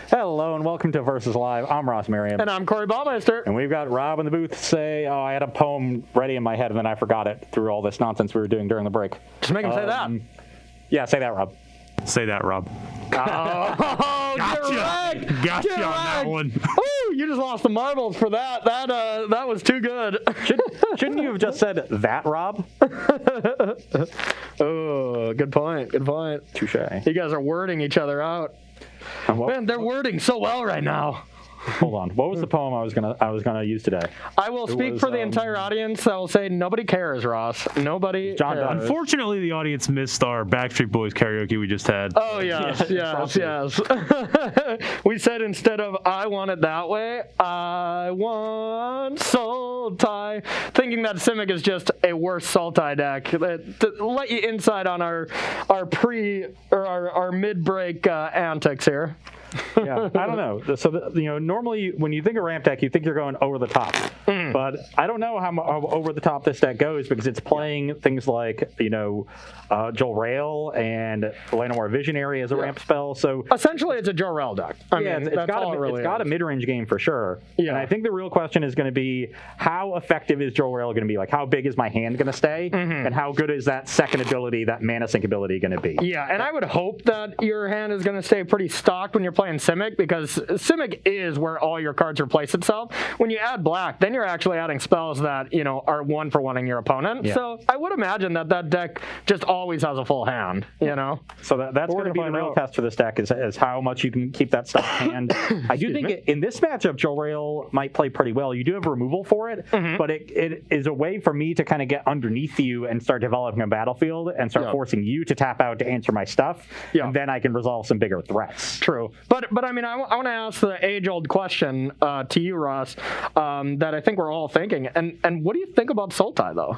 Hello and welcome to Versus Live. I'm Ross Merriam. And I'm Corey Baumeister. And we've got Rob in the booth say, I had a poem ready in my head and then I forgot it through all this nonsense we were doing during the break. Just make him say that. Yeah, say that, Rob. Say that, Rob. Oh, Gotcha. Gotcha on that one. Oh, you just lost the marbles for that. That was too good. Shouldn't you have just said that, Rob? Oh, good point. Good point. Touche. You guys are wording each other out. Man, they're wording so well right now. Hold on. What was the poem I was gonna use today? I will speak for the entire audience. I will say nobody cares, Ross. Nobody John cares. Dunn. Unfortunately, the audience missed our Backstreet Boys karaoke we just had. Oh, yes. We said instead of I want it that way, I want Soul Tie, thinking that Simic is just a worse Soul Tie deck. To let you inside on our mid-break antics here. Yeah, I don't know. So, normally when you think of ramp deck, you think you're going over the top. But I don't know how over the top this deck goes because it's playing things like, Joel Rail and Llanowar Visionary as a ramp spell. So essentially, it's a Jor-El deck. It's got a mid-range game for sure. Yeah. And I think the real question is going to be how effective is Joel Rail going to be? Like, how big is my hand going to stay? And how good is that second ability, that mana sync ability, going to be? Yeah, and I would hope that your hand is going to stay pretty stocked when you're playing Simic, because Simic is where all your cards replace itself. When you add black, then you're actually adding spells that, are 1-for-1ing your opponent. Yeah. So I would imagine that deck just always has a full hand, So that's going to be the real test for this deck is how much you can keep that stock hand. I do think in this matchup, Joel Rail might play pretty well. You do have removal for it, but it is a way for me to kind of get underneath you and start developing a battlefield and start forcing you to tap out to answer my stuff. Yeah. And then I can resolve some bigger threats. True. But I want to ask the age-old question to you, Ross, that I think we're all thinking. And what do you think about Sultai, though?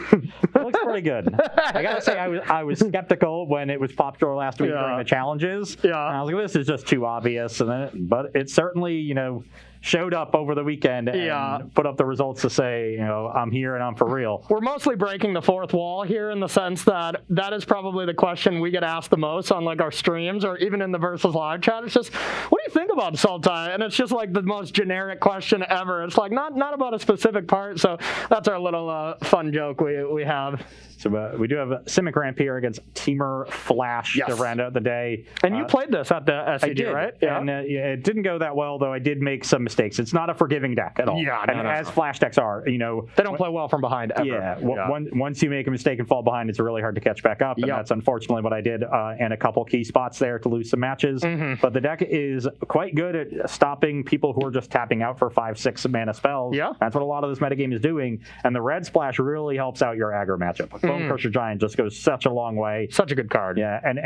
It looks pretty good. I gotta say, I was skeptical when it was popular last week during the challenges. Yeah. And I was like, this is just too obvious. But it certainly, showed up over the weekend and put up the results to say, I'm here and I'm for real. We're mostly breaking the fourth wall here in the sense that is probably the question we get asked the most on our streams or even in the Versus Live chat. It's just, what do you think about Sultai? And it's just the most generic question ever. It's not about a specific part. So that's our little fun joke we have. So we do have a Simic ramp here against Teamer Flash to round out the day. And you played this at the SCG, right? Yeah. And it didn't go that well, though I did make some mistakes. It's not a forgiving deck at all. Yeah, as Flash decks are, They don't play well from behind ever. Yeah. Once you make a mistake and fall behind, it's really hard to catch back up. And that's unfortunately what I did in a couple key spots there to lose some matches. But the deck is quite good at stopping people who are just tapping out for 5-6 mana spells. Yeah. That's what a lot of this metagame is doing. And the red splash really helps out your aggro matchup. Bone Crusher Giant just goes such a long way. Such a good card. Yeah, and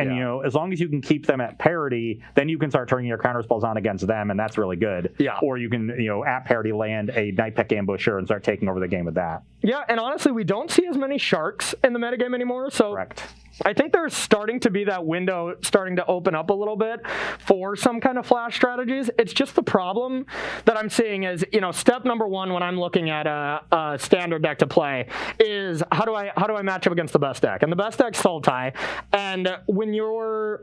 as long as you can keep them at parity, then you can start turning your counter spells on against them, and that's really good. Yeah. Or you can, at parity land a Night Peck Ambusher and start taking over the game with that. Yeah, and honestly, we don't see as many sharks in the metagame anymore, so correct. I think there's starting to be that window starting to open up a little bit for some kind of flash strategies. It's just the problem that I'm seeing is, step number one when I'm looking at a standard deck to play is how do I match up against the best deck? And the best deck's Sultai. And when you're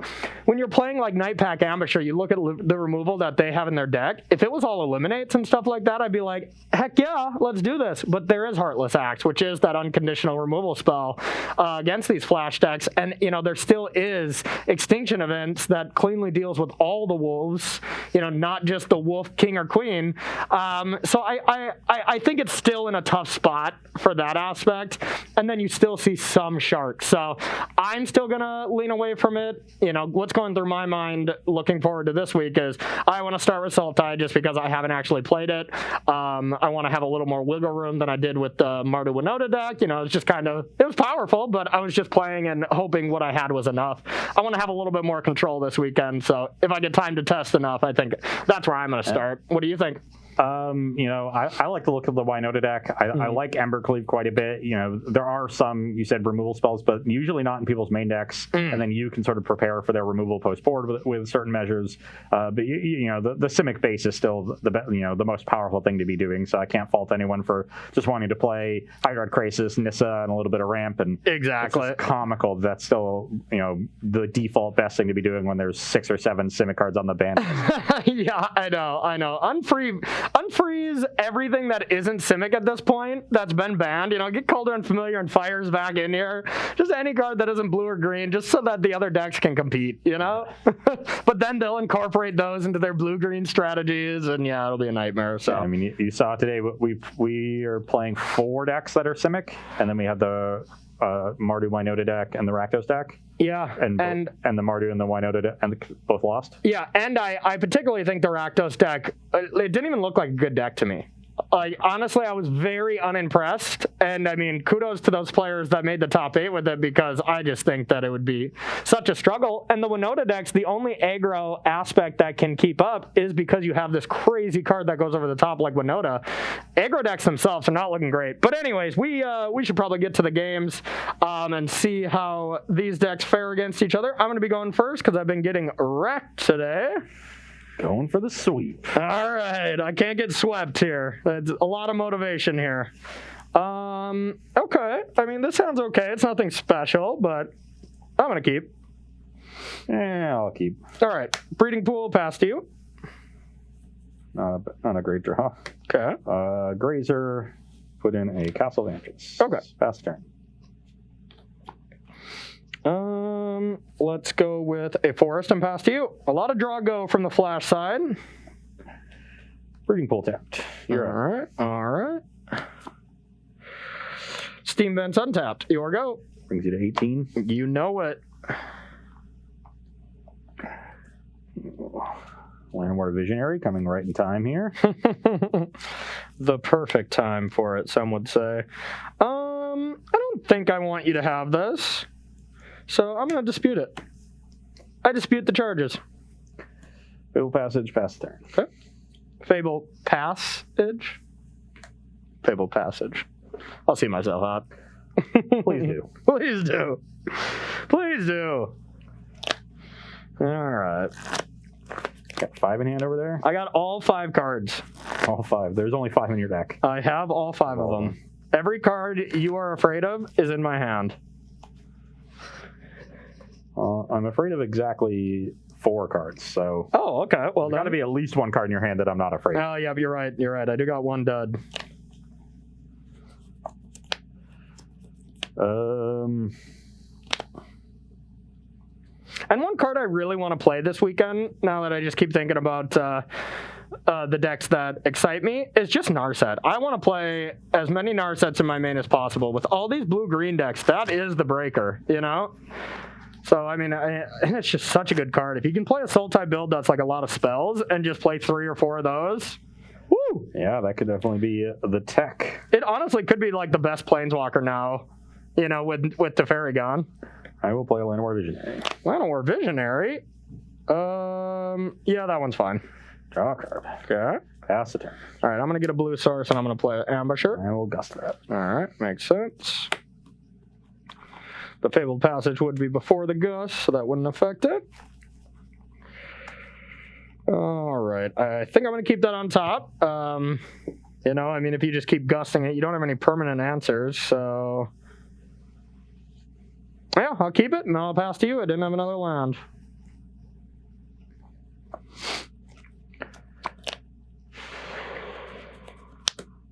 playing like Night Pack Ambusher, you look at the removal that they have in their deck. If it was all eliminates and stuff like that, I'd be like, heck yeah, let's do this. But there is Heartless Axe, which is that unconditional removal spell against these flash decks. And, there still is Extinction Events that cleanly deals with all the wolves, not just the wolf king or queen. So I think it's still in a tough spot for that aspect. And then you still see some sharks. So I'm still going to lean away from it. What's going through my mind looking forward to this week is I want to start with Sultai just because I haven't actually played it. I want to have a little more wiggle room than I did with the Mardu Winota deck. It's just it was powerful, but I was just playing and hoping what I had was enough. I want to have a little bit more control this weekend, so if I get time to test enough, I think that's where I'm going to start. What do you think? I like the look of the Winota deck. I like Embercleave quite a bit. There are some, you said, removal spells, but usually not in people's main decks. And then you can sort of prepare for their removal post board with certain measures. But the Simic base is still the most powerful thing to be doing. So I can't fault anyone for just wanting to play Hydroid Krasis, Nissa, and a little bit of ramp. And exactly, it's comical. That's still the default best thing to be doing when there's 6 or 7 Simic cards on the ban. Yeah, I know. Unfreeze everything that isn't Simic at this point that's been banned. Get Cauldron Familiar and Fires back in here. Just any card that isn't blue or green, just so that the other decks can compete, But then they'll incorporate those into their blue-green strategies, and yeah, it'll be a nightmare. So you saw today we are playing 4 decks that are Simic, and then we have the Mardu Winota deck and the Rakdos deck. Yeah, and the Mardu and the Winota deck, and both lost. Yeah, and I particularly think the Rakdos deck, it didn't even look like a good deck to me. Honestly, I was very unimpressed, and I mean, kudos to those players that made the top 8 with it, because I just think that it would be such a struggle. And the Winota deck's the only aggro aspect that can keep up is because you have this crazy card that goes over the top like Winota. Aggro decks themselves are not looking great. But anyways, we should probably get to the games and see how these decks fare against each other. I'm going to be going first because I've been getting wrecked today. Going for the sweep. All right, I can't get swept here. That's a lot of motivation here. Okay. I mean, this sounds okay. It's nothing special, but I'm going to keep. Yeah, I'll keep. All right, Breeding Pool, pass to you. Not a great draw. Okay. Grazer, put in a Castle Vantress. Okay. Pass turn. Let's go with a Forest and pass to you. A lot of draw go from the Flash side. Breeding Pool tapped. All right. Steam Vents untapped. Your go. Brings you to 18. You know it. Landward Visionary coming right in time here. The perfect time for it, some would say. I don't think I want you to have this, so I'm going to dispute it. I dispute the charges. Fable Passage, pass turn. Okay. Fable Passage? Fable Passage. I'll see myself out. Please do. Please do. Please do. All right. Got 5 in hand over there? I got all 5 cards. All 5. There's only 5 in your deck. I have all 5 of them. Every card you are afraid of is in my hand. I'm afraid of exactly 4 cards, so... Oh, okay. Well, there's got to be at least 1 card in your hand that I'm not afraid of. Oh, yeah, you're right. You're right. I do got 1 dud. And 1 card I really want to play this weekend, now that I just keep thinking about the decks that excite me, is just Narset. I want to play as many Narsets in my main as possible. With all these blue-green decks, that is the breaker, So, I mean, it's just such a good card. If you can play a Soul-type build that's like a lot of spells and just play 3 or 4 of those, woo! Yeah, that could definitely be the tech. It honestly could be like the best Planeswalker now, with the Fairy gone. I will play Llanowar Visionary. Llanowar Visionary? Yeah, that one's fine. Draw a card. Okay. Pass the turn. All right, I'm going to get a blue source, and I'm going to play Ambusher. I will gust that. All right, makes sense. The Fabled Passage would be before the gust, so that wouldn't affect it. All right, I think I'm going to keep that on top. I mean, if you just keep gusting it, you don't have any permanent answers, so... Yeah, I'll keep it, and I'll pass to you. I didn't have another land.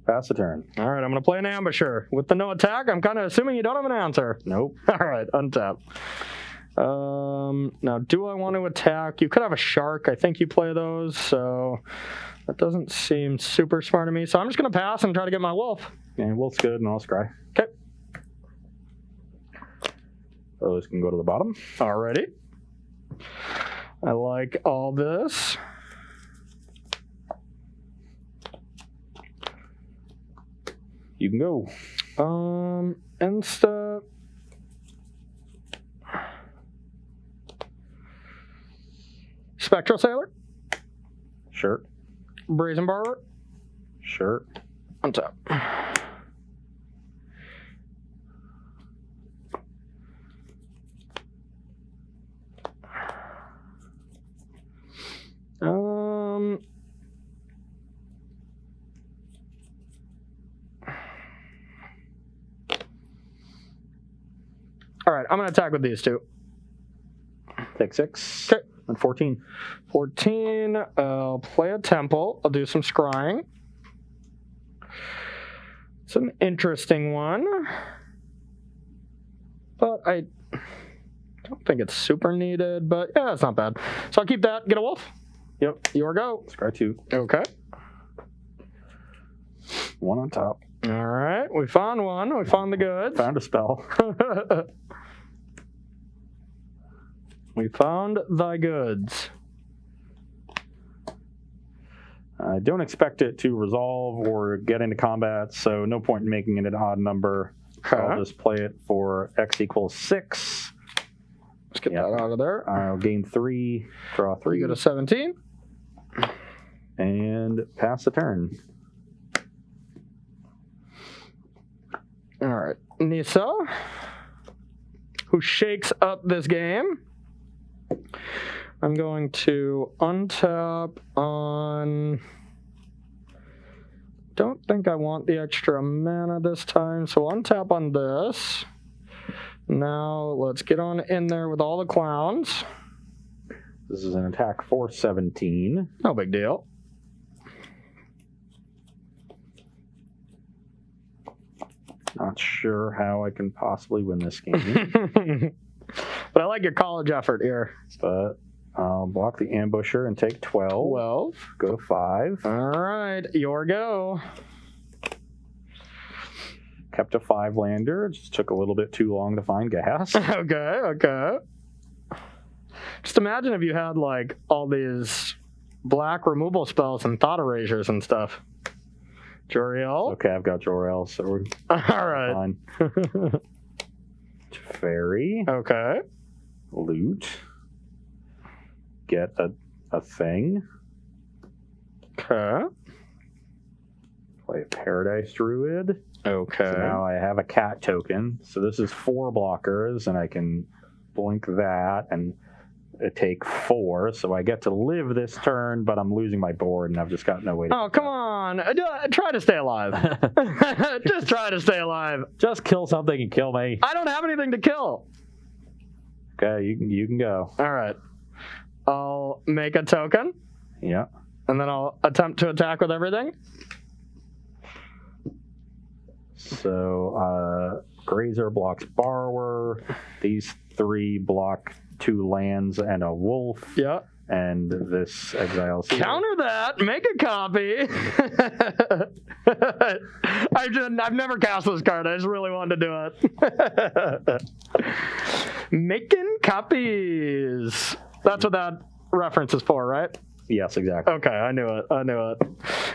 Pass the turn. All right, I'm going to play an Ambusher. With the no attack, I'm kind of assuming you don't have an answer. Nope. All right, untap. Now, do I want to attack? You could have a Shark. I think you play those, so that doesn't seem super smart to me. So I'm just going to pass and try to get my Wolf. Yeah, Wolf's good, and I'll scry. Okay. Those can go to the bottom. Alrighty. I like all this. You can go. Insta. Spectral Sailor. Sure. Brazen Barber. Sure. Untap. All right, I'm going to attack with these two. Take 6. Okay. And 14. 14. I'll play a temple. I'll do some scrying. It's an interesting one. But I don't think it's super needed. But yeah, it's not bad. So I'll keep that. Get a wolf. Yep. Your go. Scry 2. Okay. 1 on top. All right. We found one. We found the goods. Found a spell. We found thy goods. I don't expect it to resolve or get into combat, so no point in making it an odd number. Okay. I'll just play it for x equals 6. Let's get that out of there. I'll gain 3, draw 3. You go to 17. And pass the turn. All right. Nissa, who shakes up this game. I'm going to untap on... Don't think I want the extra mana this time, so untap on this. Now let's get on in there with all the clowns. This is an attack for 17. No big deal. Not sure how I can possibly win this game. But I like your college effort here. But I'll block the ambusher and take 12. 12. Go to 5. All right, your go. Kept a 5-lander. Just took a little bit too long to find gas. Okay. Just imagine if you had like all these black removal spells and thought erasures and stuff. Joriel. Okay, I've got Jor-El, so we're All right. fine. Fairy. Okay. Loot. Get a thing. Okay. Play a Paradise Druid. Okay. So now I have a cat token. So this is 4 blockers, and I can blink that and take 4. So I get to live this turn, but I'm losing my board, and I've just got no way to... Oh, come on. Try to stay alive. Just try to stay alive. Just kill something and kill me. I don't have anything to kill. Okay, you can go. All right. I'll make a token, Yeah. and then I'll attempt to attack with everything. So Grazer blocks Borrower. These 3 block 2 lands and a wolf. Yeah. And this exiles here. Counter that. Make a copy. I've never cast this card. I just really wanted to do it. Making copies. That's what that reference is for, right? Yes, exactly. Okay, I knew it.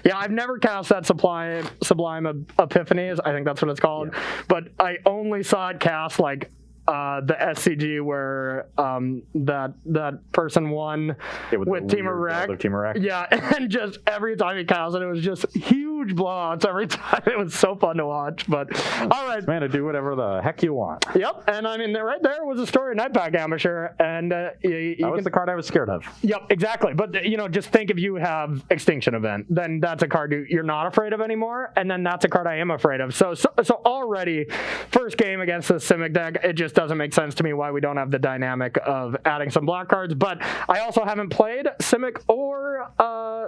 Yeah, I've never cast that Sublime Epiphanies. I think that's what it's called. Yeah. But I only saw it cast like the SCG where that person won with Team Iraq. Yeah, and just every time he cast it, it was just huge blowouts every time. It was so fun to watch. But all right, man, to do whatever the heck you want. Yep, and I mean right there was a story of Nightpack Ambusher, and that was the card I was scared of. Yep, exactly. But just think if you have Extinction Event, then that's a card you're not afraid of anymore, and then that's a card I am afraid of. So already, first game against the Simic deck, it just doesn't make sense to me why we don't have the dynamic of adding some black cards. But I also haven't played Simic or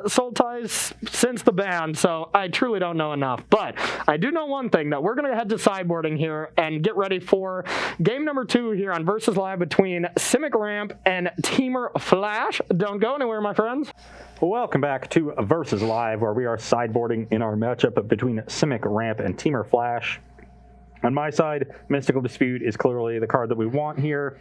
Soul Ties since the ban, so I truly don't know enough. But I do know one thing, that we're going to head to sideboarding here and get ready for game number 2 here on Versus Live between Simic Ramp and Teamer Flash. Don't go anywhere, my friends. Welcome back to Versus Live, where we are sideboarding in our matchup between Simic Ramp and Teamer Flash. On my side, Mystical Dispute is clearly the card that we want here.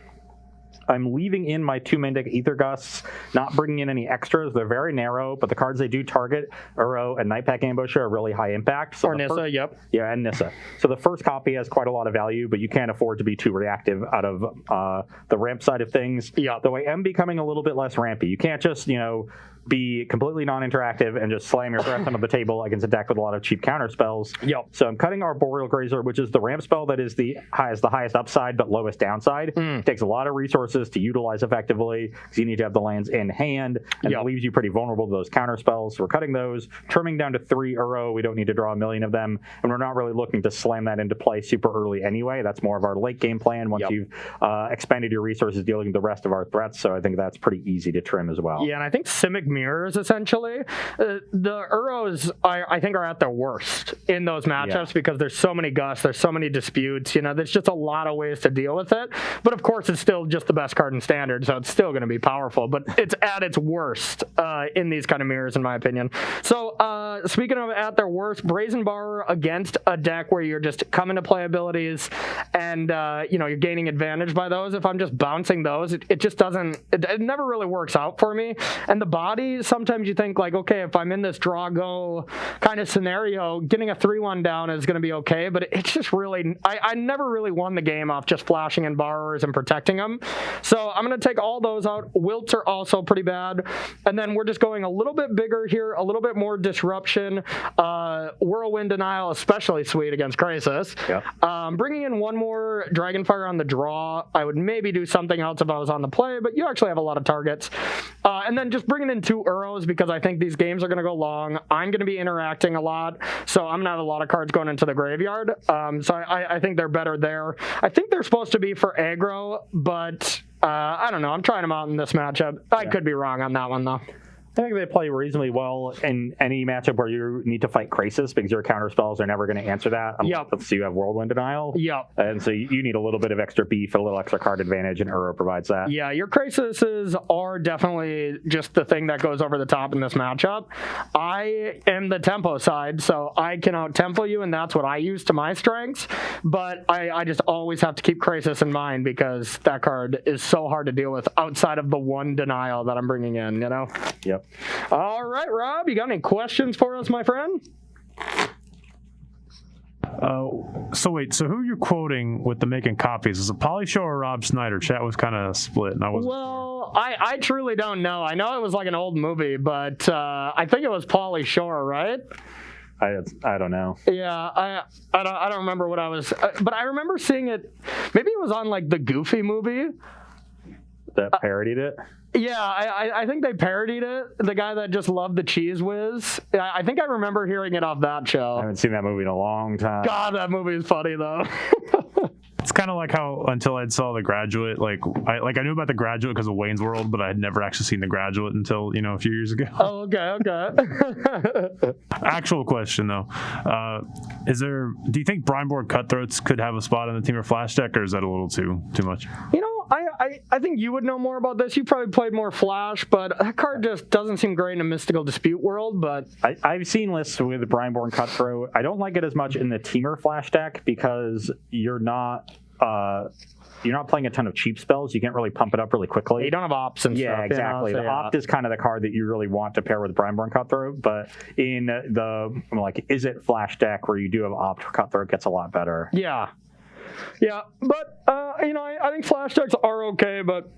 I'm leaving in my 2 main deck Ether Gusts, not bringing in any extras. They're very narrow, but the cards they do target, Uro and Nightpack Ambusher, are really high impact. So or Nissa, yep. Yeah, and Nissa. So the first copy has quite a lot of value, but you can't afford to be too reactive out of the ramp side of things. Yeah. Though I am becoming a little bit less rampy. You can't just, be completely non-interactive and just slam your threats onto the table against a deck with a lot of cheap counter spells. Yep. So I'm cutting Arboreal Grazer, which is the ramp spell that is the highest upside but lowest downside. It takes a lot of resources to utilize effectively because you need to have the lands in hand, and it leaves you pretty vulnerable to those counter spells. So we're cutting those, trimming down to 3 Uro. We don't need to draw a million of them, and we're not really looking to slam that into play super early anyway. That's more of our late game plan once you've expended your resources dealing with the rest of our threats. So I think that's pretty easy to trim as well. Yeah, and I think Simic Mirrors, essentially, the Uros, I think, are at their worst in those matchups because there's so many gusts, there's so many disputes, there's just a lot of ways to deal with it. But of course, it's still just the best card in Standard, so it's still going to be powerful. But it's at its worst in these kind of mirrors, in my opinion. So speaking of at their worst, Brazen Bar against a deck where you're just coming to play abilities and you're gaining advantage by those. If I'm just bouncing those, it just doesn't. It never really works out for me. And the body, sometimes you think like, okay, if I'm in this draw go kind of scenario, getting a 3-1 down is going to be okay. But it's just really, I never really won the game off just flashing in borrowers and protecting them. So I'm going to take all those out. Wilts are also pretty bad. And then we're just going a little bit bigger here, a little bit more disruption. Whirlwind Denial, especially sweet against Crisis. Yep. Bringing in one more Dragonfire on the draw. I would maybe do something else if I was on the play, but you actually have a lot of targets. And then just bringing in 2 Uros because I think these games are going to go long. I'm going to be interacting a lot, so I'm going to have a lot of cards going into the graveyard. So I think they're better there. I think they're supposed to be for aggro, but I don't know. I'm trying them out in this matchup. I could be wrong on that one, though. I think they play reasonably well in any matchup where you need to fight Crisis because your counter spells are never going to answer that unless you have Whirlwind Denial. And so you need a little bit of extra beef, a little extra card advantage, and Uro provides that. Yeah, your Crises are definitely just the thing that goes over the top in this matchup. I am the tempo side, so I can out-tempo you, and that's what I use to my strengths. But I just always have to keep Crisis in mind because that card is so hard to deal with outside of the one denial that I'm bringing in, Yep. All right, Rob, you got any questions for us, my friend? So who are you quoting with the making copies? Is it Polly Show or Rob Snyder? Chat was kind of split, and I wasn't. Well, I truly don't know. I know it was like an old movie, but I think it was Pauly Shore, right? I don't know. Yeah, I don't remember what I was, but I remember seeing it. Maybe it was on like the Goofy movie that parodied it. Yeah, I think they parodied it. The guy that just loved the Cheese Whiz. I think I remember hearing it off that show. I haven't seen that movie in a long time. God, that movie is funny though. It's kind of like how until I saw The Graduate, I knew about The Graduate because of Wayne's World, but I had never actually seen The Graduate until a few years ago. Oh, okay. Actual question though, do you think Brineborn Cutthroats could have a spot in the Team or Flash deck, or is that a little too much? I think you would know more about this. You probably played more Flash, but that card just doesn't seem great in a Mystical Dispute world. But I've seen lists with Brineborn Cutthroat. I don't like it as much in the Teamer Flash deck because you're not playing a ton of cheap spells. You can't really pump it up really quickly. You don't have ops and stuff. Yeah, exactly. The opt is kind of the card that you really want to pair with Brineborn Cutthroat, but in the Is It Flash deck where you do have opt, Cutthroat gets a lot better. Yeah, but I think Flash decks are okay, but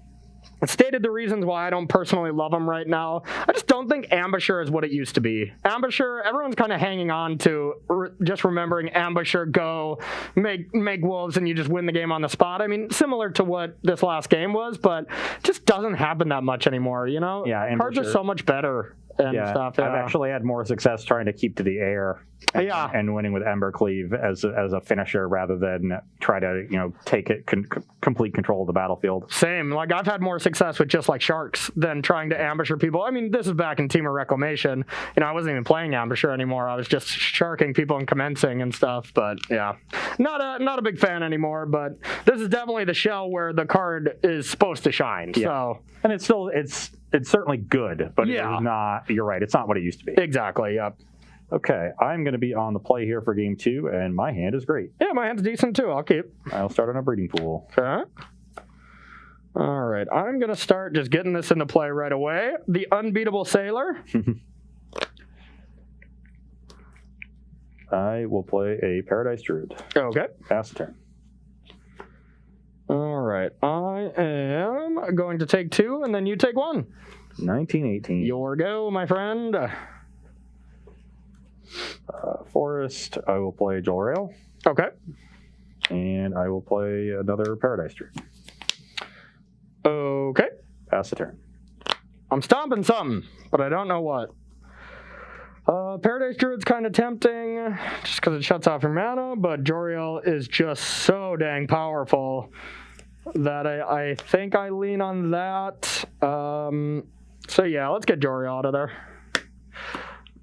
stated the reasons why I don't personally love them right now. I just don't think Ambusher is what it used to be. Ambusher, everyone's kind of hanging on to just remembering Ambusher, go, make wolves, and you just win the game on the spot. I mean, similar to what this last game was, but it just doesn't happen that much anymore, Yeah, Ambusher. Cards are so much better. And stuff. I've actually had more success trying to keep to the air and winning with Embercleave as a finisher rather than try to take it complete control of the battlefield. Same. I've had more success with just Sharks than trying to ambusher people. I mean, this is back in Team of Reclamation. I wasn't even playing ambusher anymore. I was just sharking people and commencing and stuff. But yeah, not a big fan anymore. But this is definitely the shell where the card is supposed to shine. Yeah. So and it's certainly good, but it's not. You're right. It's not what it used to be. Exactly. Yep. Okay, I'm going to be on the play here for game 2, and my hand is great. Yeah, my hand's decent too. I'll keep. I'll start on a breeding pool. Okay. All right, I'm going to start just getting this into play right away. The Unbeatable Sailor. I will play a Paradise Druid. Okay. Pass the turn. All right, I am going to take 2, and then you take 1. 1918. Your go, my friend. Forest, I will play Jolrail. Okay. And I will play another Paradise Druid. Okay. Pass the turn. I'm stomping something, but I don't know what. Paradise Druid's kind of tempting, just because it shuts off your mana, but Joriel is just so dang powerful that I think I lean on that. So yeah, let's get Joriel out of there.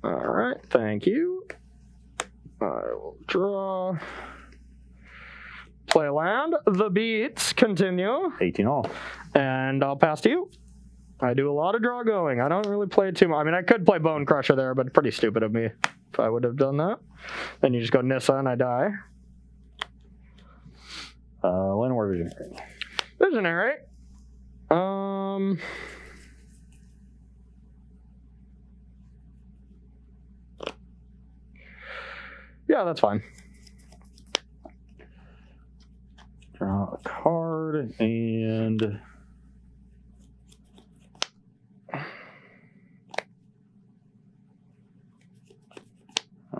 All right, thank you. I will draw. Play land. The beats continue. 18 all. And I'll pass to you. I do a lot of draw going. I don't really play too much. I mean, I could play Bone Crusher there, but pretty stupid of me if I would have done that. Then you just go Nissa and I die. Llanowar Visionary. Visionary. Yeah, that's fine. Draw a card and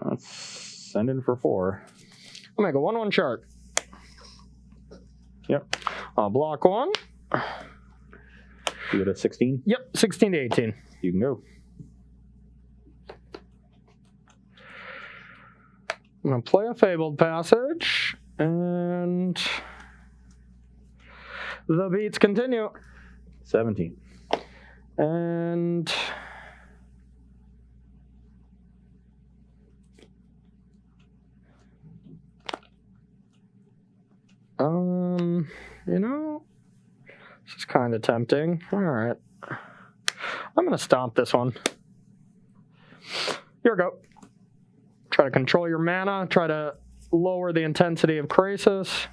let's send in for 4. I'll make a 1/1 shark. Yep. I'll block 1. You go to 16. Yep, 16 to 18. You can go. I'm going to play a Fabled Passage, and the beats continue. 17. And you know, this is kind of tempting. All right. I'm going to stomp this one. Here we go. Try to control your mana. Try to lower the intensity of Crisis.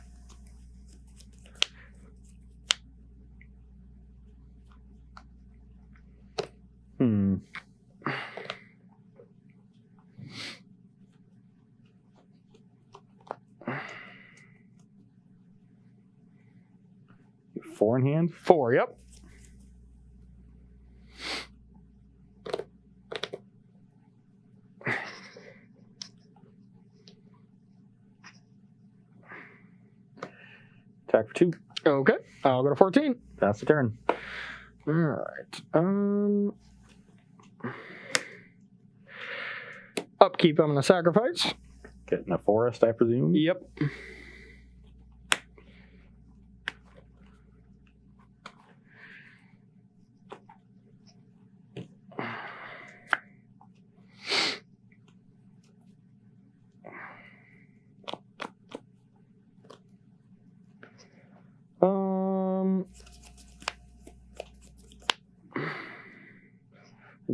Four in hand? 4, yep. Attack for 2. Okay, I'll go to 14. Pass the turn. All right. Upkeep, I'm going to sacrifice. Getting a forest, I presume? Yep.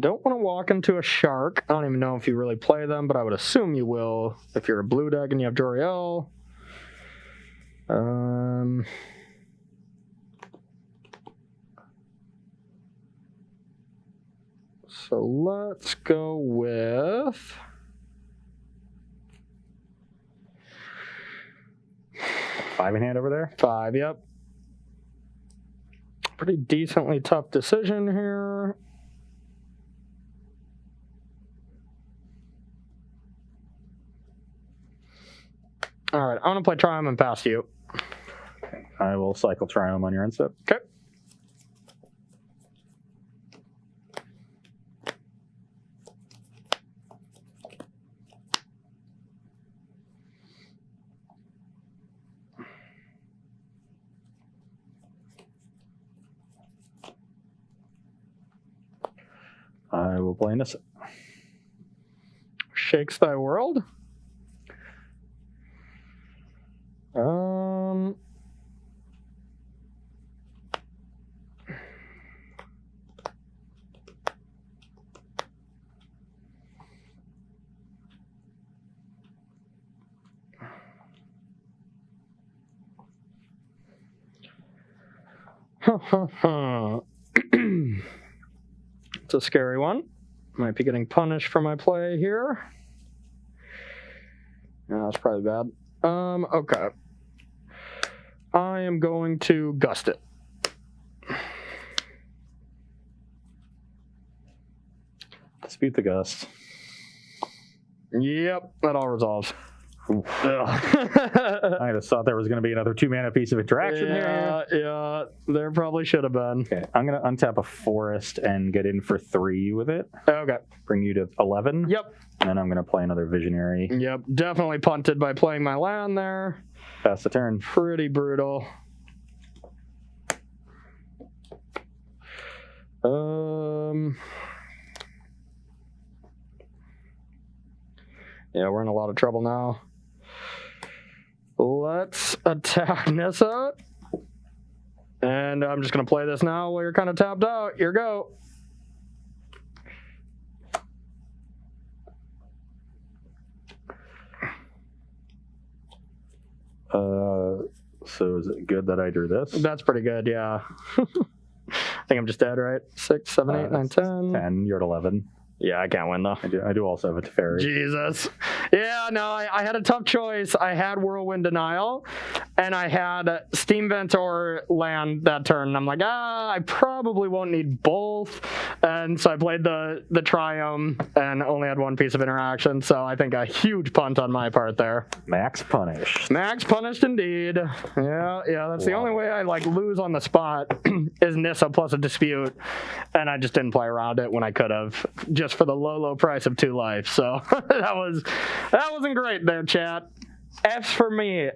Don't want to walk into a shark. I don't even know if you really play them, but I would assume you will if you're a blue deck and you have Joriel. So let's go with 5 in hand over there? 5, yep. Pretty decently tough decision here. All right, I'm going to play Triumph and pass to you. Okay. I will cycle Triumph on your end step. Okay. I will play Nissa. Shakes thy world. It's a scary one. Might be getting punished for my play here. Yeah, that's probably bad. Okay. I am going to gust it. Dispute the Gust. Yep, that all resolves. I just thought there was going to be another 2-mana piece of interaction there. Yeah, there probably should have been. Okay, I'm going to untap a forest and get in for 3 with it. Okay. Bring you to 11. Yep. And then I'm going to play another Visionary. Yep, definitely punted by playing my land there. Pass the turn. Pretty brutal. Yeah, we're in a lot of trouble now. Let's attack Nissa. And I'm just going to play this now while you're kind of tapped out. Here go. So is it good that I drew this? That's pretty good, yeah. I think I'm just dead, right? 6, 7, 8, 9, 10. 10, you're at 11. Yeah, I can't win, though. I do also have a Teferi. Jesus. Yeah, no, I had a tough choice. I had Whirlwind Denial, and I had Steam Ventor land that turn. And I'm like, I probably won't need both. And so I played the Triumph and only had 1 piece of interaction. So I think a huge punt on my part there. Max punished. Max punished indeed. Yeah, that's the only way I lose on the spot is Nissa plus a dispute. And I just didn't play around it when I could have. Just for the low price of 2 life. So that wasn't great there, chat. F's for me.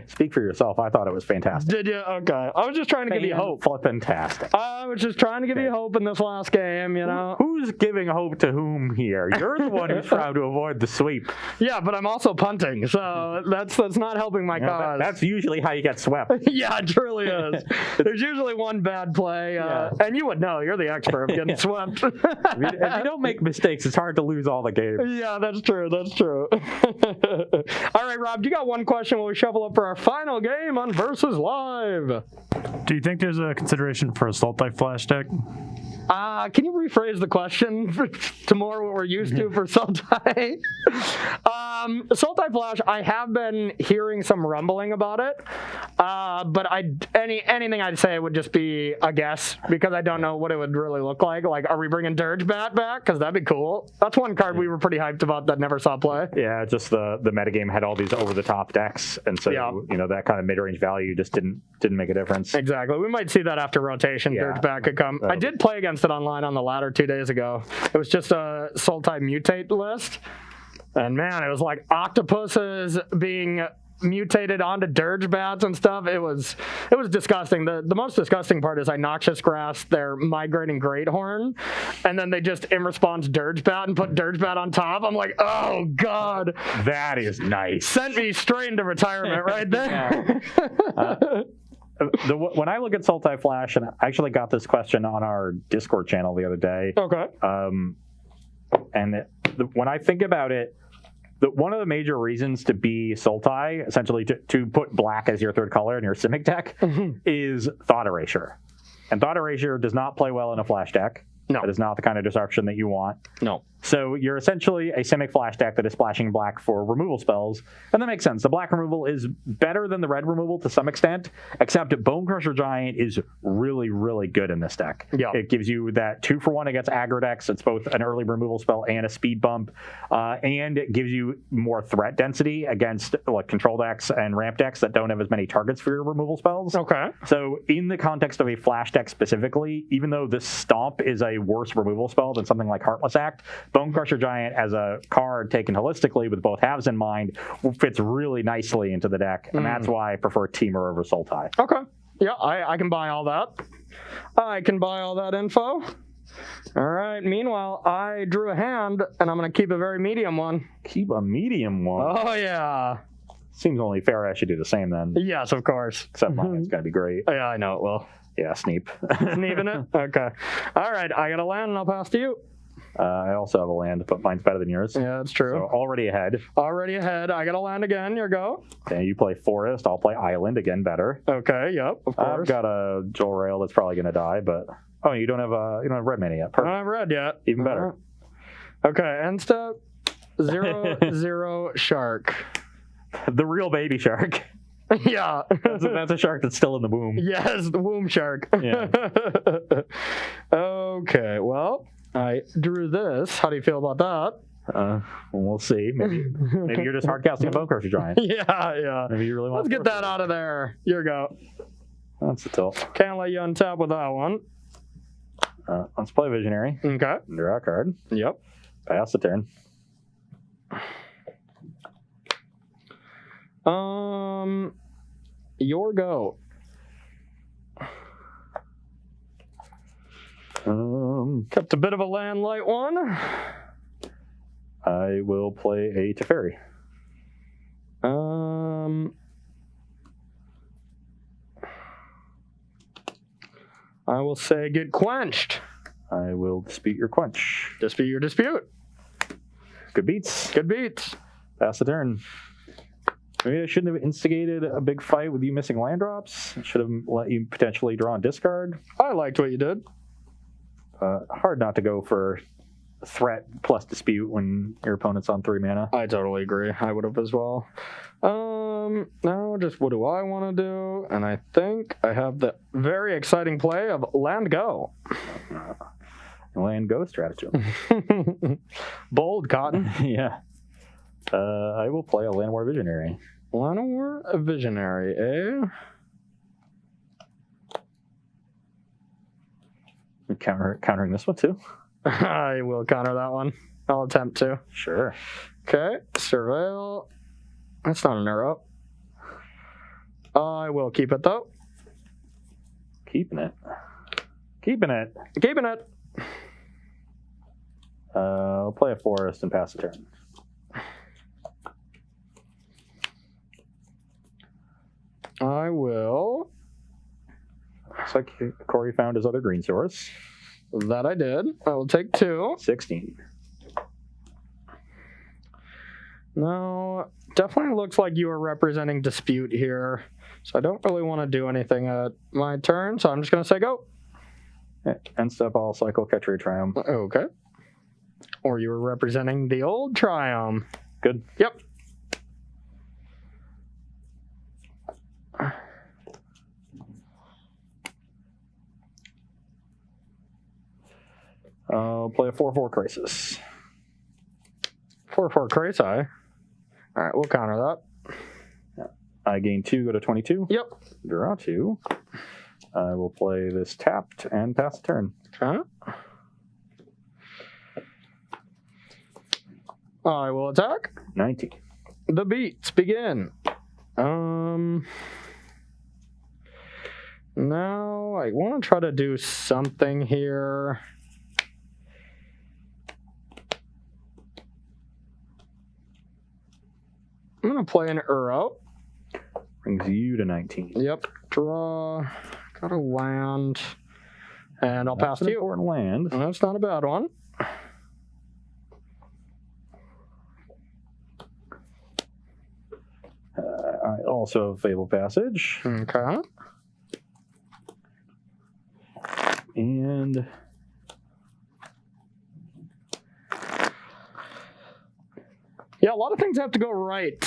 Speak for yourself. I thought it was fantastic. Did you? Okay. I was just trying to give you hope. Flippin-tastic. I was just trying to give you hope in this last game, you know? Who's giving hope to whom here? You're the one who's trying to avoid the sweep. Yeah, but I'm also punting, so that's not helping my cause. That's usually how you get swept. Yeah, it truly is. There's usually one bad play, and you would know. You're the expert of getting swept. If you don't make mistakes, it's hard to lose all the games. Yeah, that's true. All right, Rob, you got one question while we shuffle up for our final game on Versus Live. Do you think there's a consideration for a Sultai Flash deck? Can you rephrase the question to more what we're used to for Sultai? Sultai Flash, I have been hearing some rumbling about it, but anything I'd say would just be a guess because I don't know what it would really look like. Like, are we bringing Dirge Bat back? Because that'd be cool. That's one card we were pretty hyped about that never saw play. Yeah, just the metagame had all these over-the-top decks, and so that kind of mid-range value just didn't make a difference. Exactly. We might see that after rotation. Dirge Bat could come. I did play against it online on the ladder 2 days ago. It was just a Sultai Mutate list. And man, it was like octopuses being mutated onto Dirge Bats and stuff. It was disgusting. The most disgusting part is I Noxious Grass their Migrating Greathorn, and then they just in response Dirge Bat and put Dirge Bat on top. I'm like, oh god, that is nice. Sent me straight into retirement right there. When I look at Sultai Flash, and I actually got this question on our Discord channel the other day. Okay. When I think about it, one of the major reasons to be Sultai, essentially to put black as your 3rd color in your Simic deck, is Thought Erasure. And Thought Erasure does not play well in a Flash deck. No. That is not the kind of disruption that you want. No. So you're essentially a Simic Flash deck that is splashing black for removal spells, and that makes sense. The black removal is better than the red removal to some extent, except Bone Crusher Giant is really, really good in this deck. Yeah. It gives you that 2-for-1 against aggro decks. It's both an early removal spell and a speed bump, and it gives you more threat density against control decks and ramp decks that don't have as many targets for your removal spells. Okay. So in the context of a Flash deck specifically, even though this Stomp is a worse removal spell than something like Heartless Act, Bone Crusher Giant as a card taken holistically with both halves in mind fits really nicely into the deck, and that's why I prefer Teamer over Sultai. Okay. Yeah, I can buy all that. I can buy all that info. All right. Meanwhile, I drew a hand, and I'm going to keep a very medium one. Keep a medium one? Oh, yeah. Seems only fair I should do the same then. Yes, of course. Except mine's going to be great. Yeah, I know it will. Yeah, Sneep. Sneeping it? Okay. All right, I got a land, and I'll pass to you. I also have a land, but mine's better than yours. Yeah, that's true. So already ahead. Already ahead. I got a land again. Here go. Okay, you play Forest. I'll play Island again. Better. Okay. Yep. Of course. I've got a Joel Rail that's probably going to die, but you don't have red mana yet. Perfect. I don't have red yet. Even better. Okay. End step 0/0 shark. The real baby shark. Yeah. That's a shark that's still in the womb. Yes, the womb shark. Yeah. Okay. Well. I drew this. How do you feel about that? We'll see. Maybe you're just hardcasting a Bone Crusher Giant. Yeah. Maybe you really want. Let's get that out of there. Here we go. That's the tilt. Can't let you untap with that one. Let's play Visionary. Okay. Draw a card. Yep. Pass the turn. Your go. Kept a bit of a land light one. I will play a Teferi. I will say get quenched. I will dispute your quench. Dispute your dispute. Good beats. Good beats. Pass the turn. Maybe I shouldn't have instigated a big fight with you missing land drops. I should have let you potentially draw and discard. I liked what you did. Hard not to go for threat plus dispute when your opponent's on 3 mana. I totally agree. I would have as well. Now just what do I want to do? And I think I have the very exciting play of land go. Land go stratagem. Bold, Cotton. Yeah. I will play a Llanowar Visionary. Llanowar Visionary, eh? Countering this one too? I will counter that one. I'll attempt to. Sure. Okay, surveil. That's not an arrow. I will keep it though. Keeping it. Keeping it. Keeping it. I'll play a forest and pass the turn. I will. Looks like Corey found his other green source. That I did. I will take 2. 16. No, definitely looks like you are representing dispute here. So I don't really want to do anything at my turn, so I'm just going to say go. End step, I'll cycle Catchery Triumph. Okay. Or you were representing the old Triumph. Good. Yep. I'll play a 4/4 Crisis. 4/4 Crazy. All right, we'll counter that. I gain 2, go to 22. Yep. Draw 2. I will play this tapped and pass the turn. Okay. I will attack. 19. The beats begin. Now I want to try to do something here. I'm going to play an Uro. Brings you to 19. Yep. Draw. Got a land. And I'll pass to you. Important land. That's not a bad one. I also have Fable Passage. Okay. And yeah, a lot of things have to go right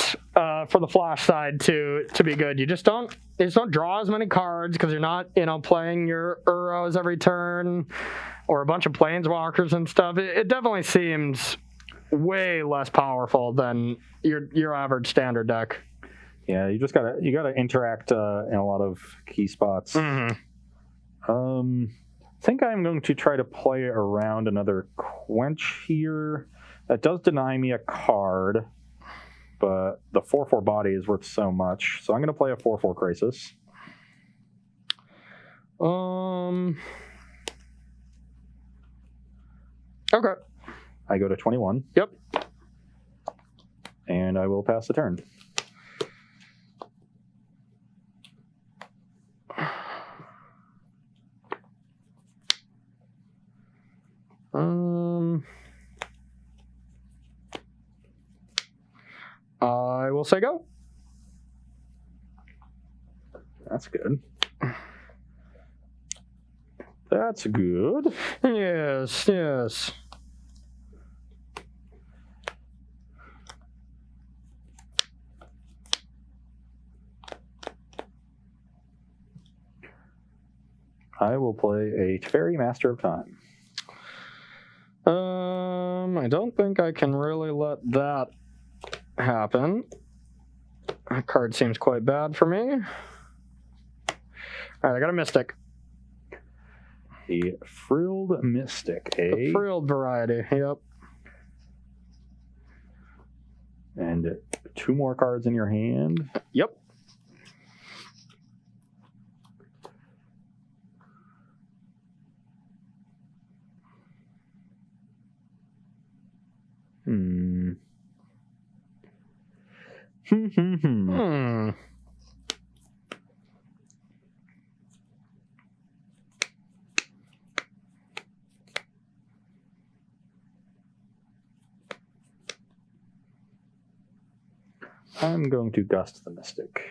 for the flash side to be good. You just don't draw as many cards because you're not playing your Uros every turn or a bunch of planeswalkers and stuff. It definitely seems way less powerful than your average standard deck. yeah, you gotta interact in a lot of key spots. Mm-hmm. I think I'm going to try to play around another Quench here. That does deny me a card, but the 4/4 body is worth so much. So I'm going to play a 4/4 Crisis. Okay. I go to 21. Yep. And I will pass the turn. I will say go. That's good. That's good. Yes, yes. I will play a Teferi Master of Time. I don't think I can really let that happen. That card seems quite bad for me. All right, I got a Mystic. The Frilled Mystic, The frilled variety, yep. And 2 more cards in your hand. Yep. I'm going to Gust the Mystic.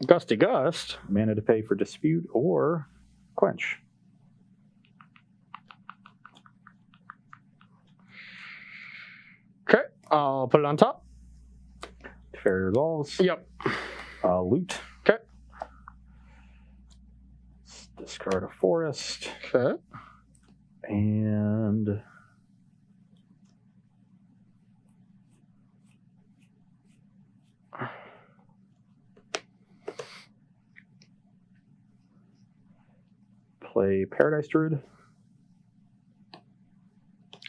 Gusty Gust. Mana to pay for Dispute or Quench. Okay, I'll put it on top. Fairy Resolves. Yep. Loot. Okay. Discard a Forest. Okay. And play Paradise Druid.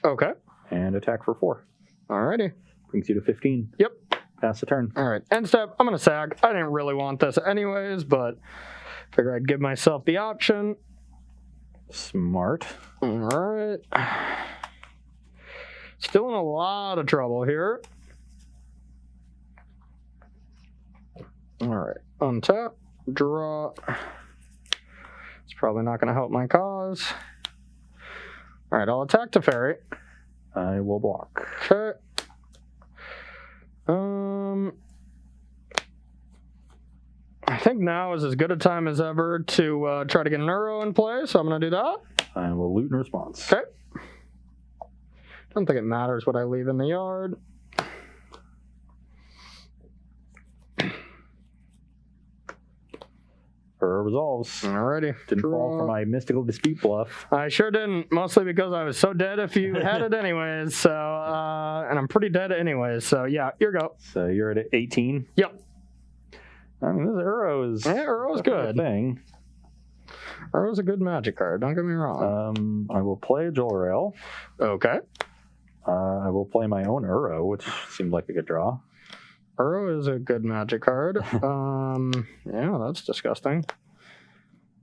Okay. And attack for 4. Alrighty. Brings you to 15. Yep. Pass the turn. All right. End step. I'm going to sag. I didn't really want this anyways, but figure I'd give myself the option. Smart. All right. Still in a lot of trouble here. All right. Untap. Draw. It's probably not going to help my cause. All right. I'll attack Teferi. I will block. Okay. I think now is as good a time as ever to try to get an Uro in play, so I'm going to do that. I will loot in response. Okay. Don't think it matters what I leave in the yard. Resolves. Alrighty. Didn't fall for my Mystical Dispute bluff. I sure didn't, mostly because I was so dead if you had it anyways, so, and I'm pretty dead anyways, so yeah, your go. So you're at 18? Yep. I mean, this Uro is... Yeah, Uro's good. Thing. Uro's a good Magic card, don't get me wrong. I will play a Jolrael. Okay. I will play my own Uro, which seemed like a good draw. Uro is a good Magic card. Yeah, that's disgusting.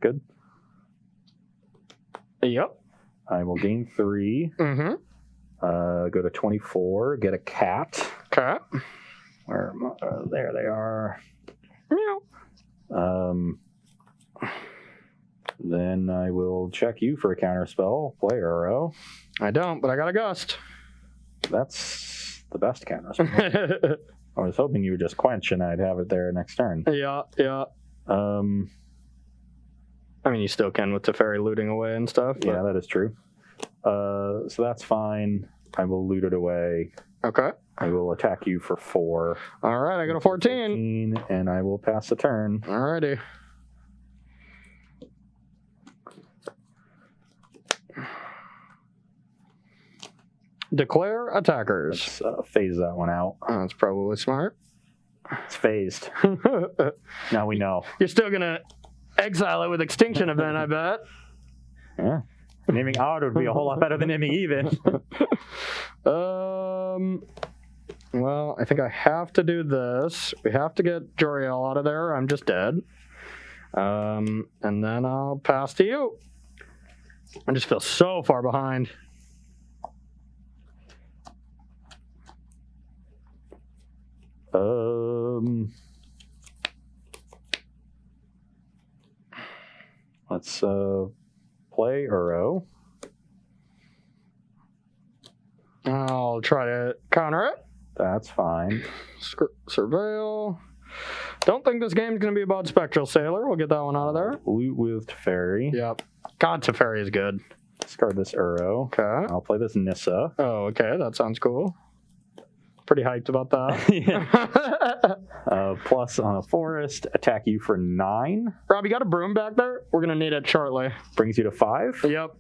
Good. Yep. I will gain 3. Mm-hmm. Go to 24. Get a cat. Okay. Where? There they are. Meow. Then I will check you for a counterspell. Play Uro. I don't, but I got a Gust. That's the best counterspell. I was hoping you would just quench and I'd have it there next turn. Yeah. I mean, you still can with Teferi looting away and stuff. But... Yeah, that is true. So that's fine. I will loot it away. Okay. I will attack you for 4. All right, I got a 14. And I will pass the turn. All righty. Declare attackers. Let's phase that one out. That's probably smart. It's phased. Now we know. You're still going to exile it with Extinction Event, I bet. Yeah. Naming odd would be a whole lot better than naming even. Well, I think I have to do this. We have to get Joriel out of there. I'm just dead. And then I'll pass to you. I just feel so far behind. Let's play Uro. I'll try to counter it. That's fine. Surveil. Don't think this game's going to be about Spectral Sailor. We'll get that one out of there. Loot with Teferi. Yep. God, Teferi is good. Discard this Uro. Okay. I'll play this Nissa. Oh, okay. That sounds cool. Pretty hyped about that. Plus on a forest, attack you for 9. Rob, you got a broom back there? We're going to need it shortly. Brings you to 5. Yep.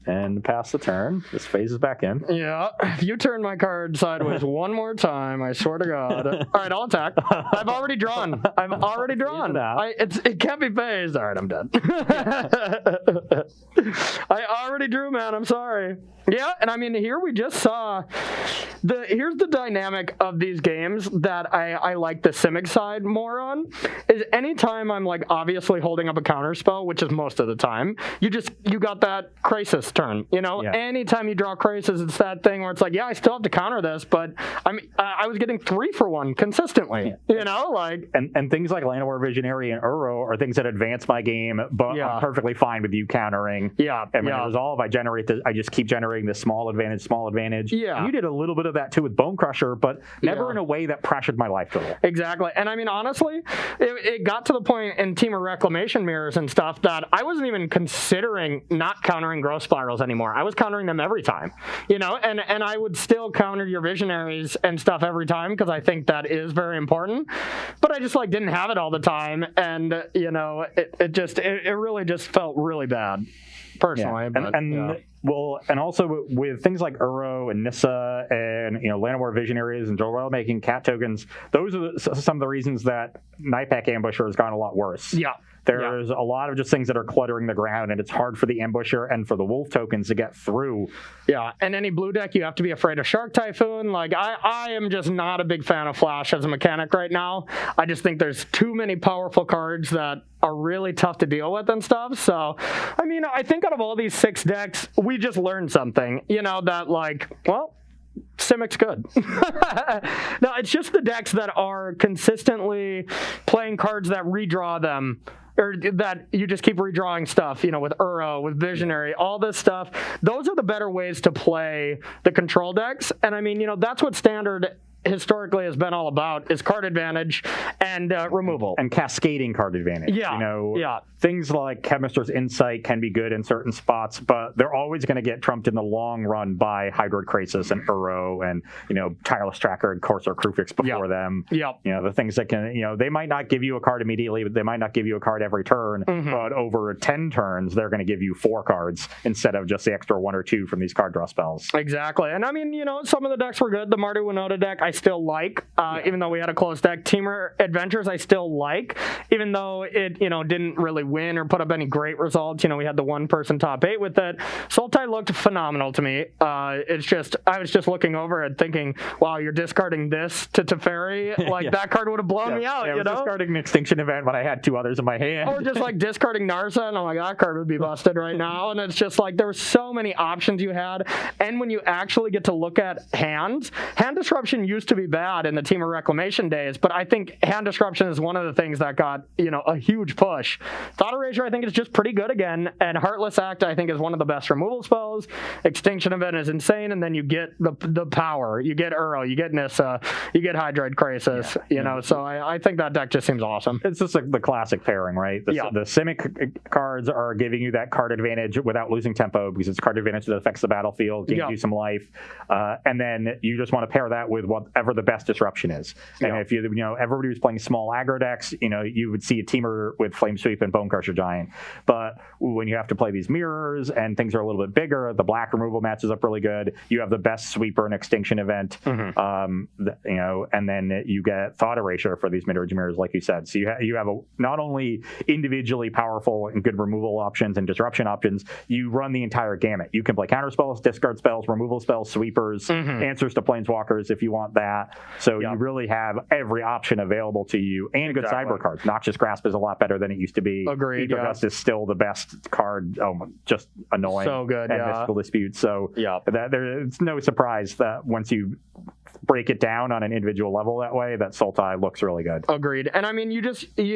And pass the turn. This phases back in. Yeah. If you turn my card sideways one more time, I swear to God. All right, I'll attack. I've already drawn. It can't be phased. All right, I'm dead. I already drew, man. I'm sorry. Yeah, and I mean, here we just saw here's the dynamic of these games that I like the Simic side more on, is anytime I'm like obviously holding up a counter spell, which is most of the time, you got that crisis turn, you know? Yeah. Anytime you draw crisis, it's that thing where it's like, yeah, I still have to counter this, but I was getting 3 for 1 consistently, you know? Like and things like Llanowar Visionary and Uro are things that advance my game, but I'm perfectly fine with you countering. Yeah. And when I resolve, I just keep generating this small advantage. Yeah. And you did a little bit of that too with Bone Crusher, but never in a way that pressured my life total. Exactly. And I mean, honestly, it got to the point in Team of Reclamation mirrors and stuff that I wasn't even considering not countering Growth Spirals anymore. I was countering them every time, you know, and I would still counter your Visionaries and stuff every time because I think that is very important. But I just like didn't have it all the time, and you know, it really just felt really bad. Personally, and also with things like Uro and Nissa and Llanowar Visionaries and Joel making cat tokens, those are some of the reasons that Nightpack Ambusher has gone a lot worse. Yeah. There's a lot of just things that are cluttering the ground, and it's hard for the Ambusher and for the Wolf tokens to get through. Yeah, and any blue deck, you have to be afraid of Shark Typhoon. Like, I am just not a big fan of Flash as a mechanic right now. I just think there's too many powerful cards that are really tough to deal with and stuff. So, I mean, I think out of all these 6 decks, we just learned something, that like, well, Simic's good. No, it's just the decks that are consistently playing cards that redraw them, or that you just keep redrawing stuff, with Uro, with Visionary, all this stuff. Those are the better ways to play the control decks. And I mean, that's what Standard historically has been all about, is card advantage and removal. And cascading card advantage. Yeah. Things like Chemist's Insight can be good in certain spots, but they're always going to get trumped in the long run by Hydroid Krasis and Uro and, Tireless Tracker and Corsair Krufix before them. Yep. The things that can, they might not give you a card immediately, but they might not give you a card every turn, but over 10 turns, they're going to give you 4 cards instead of just the extra 1 or 2 from these card draw spells. Exactly. And I mean, some of the decks were good. The Mardu Winota deck, I still like, even though we had a close deck. Teamer Adventures, I still like, even though it, didn't really win or put up any great results. We had the 1-person top 8 with it. Sultai looked phenomenal to me. It's just, I was just looking over and thinking, wow, you're discarding this to Teferi? Like, that card would have blown me out, discarding an Extinction Event when I had 2 others in my hand. Or just, like, discarding Narsa, and I'm like, that card would be busted right now. And it's just, like, there were so many options you had. And when you actually get to look at hands, hand disruption used to be bad in the Team of Reclamation days, but I think hand disruption is one of the things that got, a huge push. Thought Erasure, I think, is just pretty good again, and Heartless Act, I think, is one of the best removal spells. Extinction Event is insane, and then you get the power. You get Uro, you get Nissa, you get Hydroid Krasis, so I think that deck just seems awesome. It's just like the classic pairing, right? The Simic cards are giving you that card advantage without losing tempo, because it's card advantage that affects the battlefield, gives you some life, and then you just want to pair that with whatever the best disruption is. And if everybody was playing small aggro decks, you would see a teamer with Flame Sweep and Bone Crusher Giant. But when you have to play these mirrors and things are a little bit bigger, the black removal matches up really good. You have the best sweeper and Extinction Event, and then you get Thought Erasure for these mid-range mirrors, like you said. So you have not only individually powerful and good removal options and disruption options, you run the entire gamut. You can play counter spells, discard spells, removal spells, sweepers, answers to planeswalkers if you want that. So you really have every option available to you, and good sideboard cards. Noxious Grasp is a lot better than it used to be. Agreed. Ether Gust is still the best card. Just annoying. So good. And Mystical Dispute. So it's no surprise that once you break it down on an individual level that way, that Sultai looks really good. Agreed. And I mean,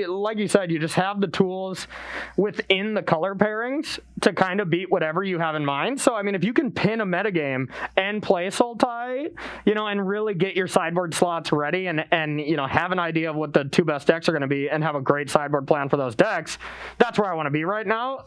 like you said, you just have the tools within the color pairings to kind of beat whatever you have in mind. So, I mean, if you can pin a metagame and play Sultai, and really get your sideboard slots ready and have an idea of what the 2 best decks are going to be and have a great sideboard plan for those decks, that's where I want to be right now.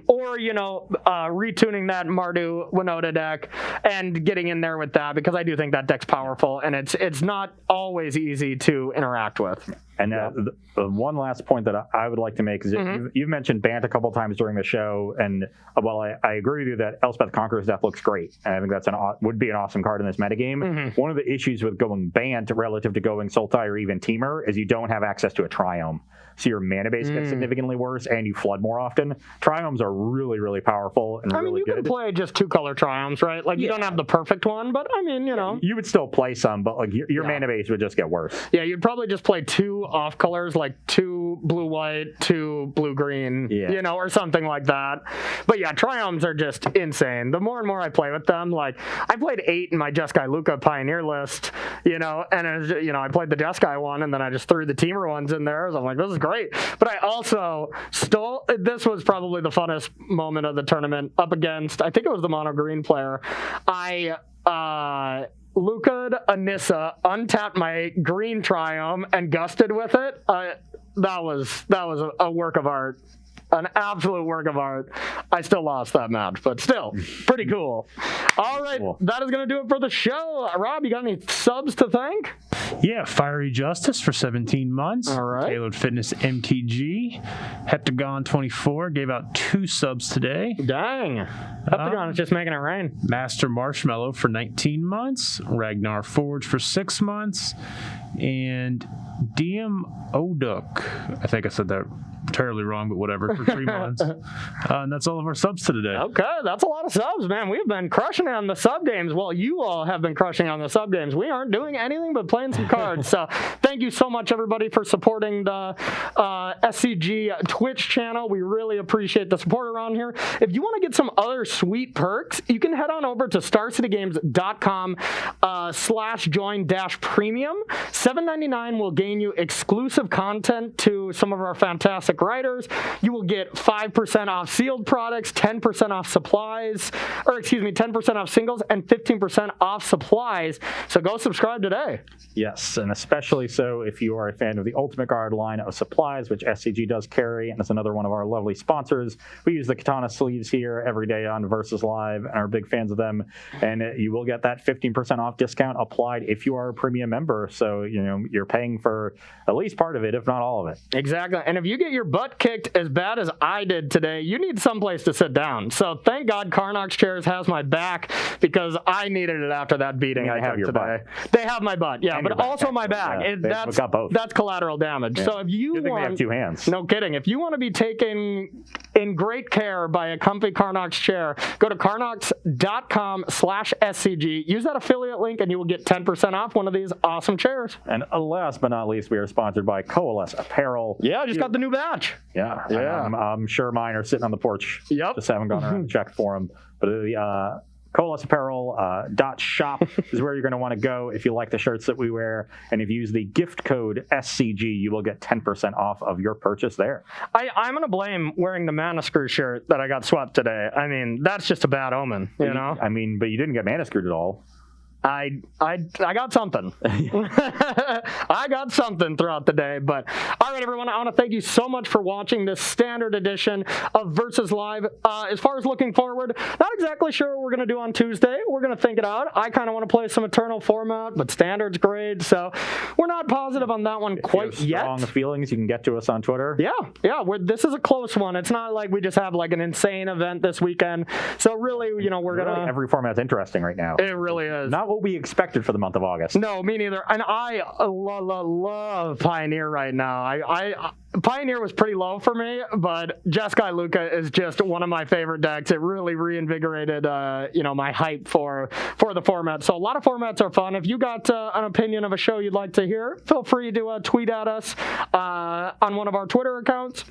Or retuning that Mardu Winota deck and getting in there with that, because I do think that deck's powerful, and it's not always easy to interact with. And the one last point that I would like to make is that you've mentioned Bant a couple times during the show, and while I agree with you that Elspeth Conqueror's Death looks great, and I think that's would be an awesome card in this metagame, one of the issues with going Bant relative to going Sultai or even Teamer is you don't have access to a Triome. So your mana base gets significantly worse, and you flood more often. Triomes are really, really powerful and really good. You can play just 2-color Triomes, right? Like, you don't have the perfect one, but I mean, You would still play some, but like your mana base would just get worse. Yeah, you'd probably just play 2 off colors, like 2 blue-white, 2 blue-green, or something like that. But yeah, Triomes are just insane. The more and more I play with them, like, I played 8 in my Jeskai Luka Pioneer list, and it was, I played the Jeskai one, and then I just threw the Teamer ones in there. So I'm like, this is great. But I also this was probably the funnest moment of the tournament up against, I think it was the mono green player. I Luka'd Anissa, untapped my green Triome, and gusted with it. That was a work of art. An absolute work of art. I still lost that match, but still, pretty cool. All right, That is going to do it for the show. Rob, you got any subs to thank? Yeah, Fiery Justice for 17 months. All right. Tailored Fitness MTG. Heptagon 24 gave out 2 subs today. Dang. Heptagon is just making it rain. Master Marshmallow for 19 months. Ragnar Forge for 6 months. And DM Oduk, I think I said that terribly wrong, but whatever, for 3 months. And that's all of our subs to today. Okay, that's a lot of subs, man. We've been crushing on the sub games. Well, you all have been crushing on the sub games. We aren't doing anything but playing some cards. So thank you so much, everybody, for supporting the SCG Twitch channel. We really appreciate the support around here. If you want to get some other sweet perks, you can head on over to starcitygames.com/join-premium. $7.99 will gain you exclusive content to some of our fantastic writers. You will get 5% off sealed products, 10% off supplies, 10% off singles, and 15% off supplies. So go subscribe today. Yes, and especially so if you are a fan of the Ultimate Guard line of supplies, which SCG does carry, and it's another one of our lovely sponsors. We use the Katana sleeves here every day on Versus Live, and are big fans of them. And you will get that 15% off discount applied if you are a premium member. So, you're paying for at least part of it, if not all of it. Exactly. And if you get your butt kicked as bad as I did today, you need someplace to sit down. So thank God Karnox Chairs has my back, because I needed it after that beating I took today. Butt. They have my butt, yeah, and but also my back. Yeah, they've got both. That's collateral damage. Yeah. So if you think they have 2 hands. No kidding. If you want to be taken in great care by a comfy Karnox chair, go to karnox.com/SCG. Use that affiliate link and you will get 10% off one of these awesome chairs. And last but not least, we are sponsored by Coalesce Apparel. Yeah, I just got the new batch. Yeah. I'm sure mine are sitting on the porch. Yep. Just haven't gone around and checked for them. But the CoalesceApparel.shop is where you're going to want to go if you like the shirts that we wear. And if you use the gift code SCG, you will get 10% off of your purchase there. I'm going to blame wearing the Mana Screw shirt that I got swept today. I mean, that's just a bad omen, you know? I mean, but you didn't get Mana Screwed at all. I got something. I got something throughout the day. But all right, everyone, I want to thank you so much for watching this standard edition of Versus Live. As far as looking forward, not exactly sure what we're going to do on Tuesday. We're going to think it out. I kind of want to play some Eternal format, but standard's great. So we're not positive on that one quite yet. Strong feelings, you can get to us on Twitter. Yeah. This is a close one. It's not like we just have like an insane event this weekend. So really, we're going to... Every format's interesting right now. It really is. Not what we expected for the month of August. No, me neither. And I love Pioneer right now. I Pioneer was pretty low for me, but Jeskai Luka is just one of my favorite decks. It really reinvigorated, my hype for the format. So a lot of formats are fun. If you got an opinion of a show you'd like to hear, feel free to tweet at us on one of our Twitter accounts.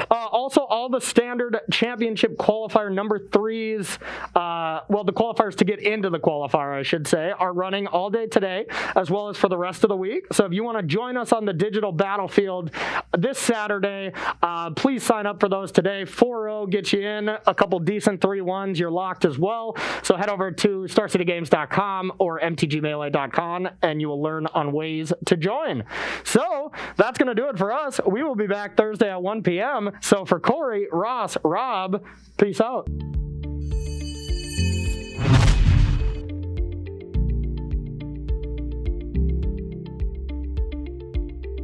Also, all the standard championship qualifier number 3s, the qualifiers to get into the qualifier, I should say, are running all day today, as well as for the rest of the week. So if you want to join us on the digital battlefield this Saturday, please sign up for those today. 4-0 gets you in. A couple decent 3-1s, you're locked as well. So head over to starcitygames.com or mtgmelee.com, and you will learn on ways to join. So that's going to do it for us. We will be back Thursday at 1 p.m. So for Corey, Ross, Rob, peace out.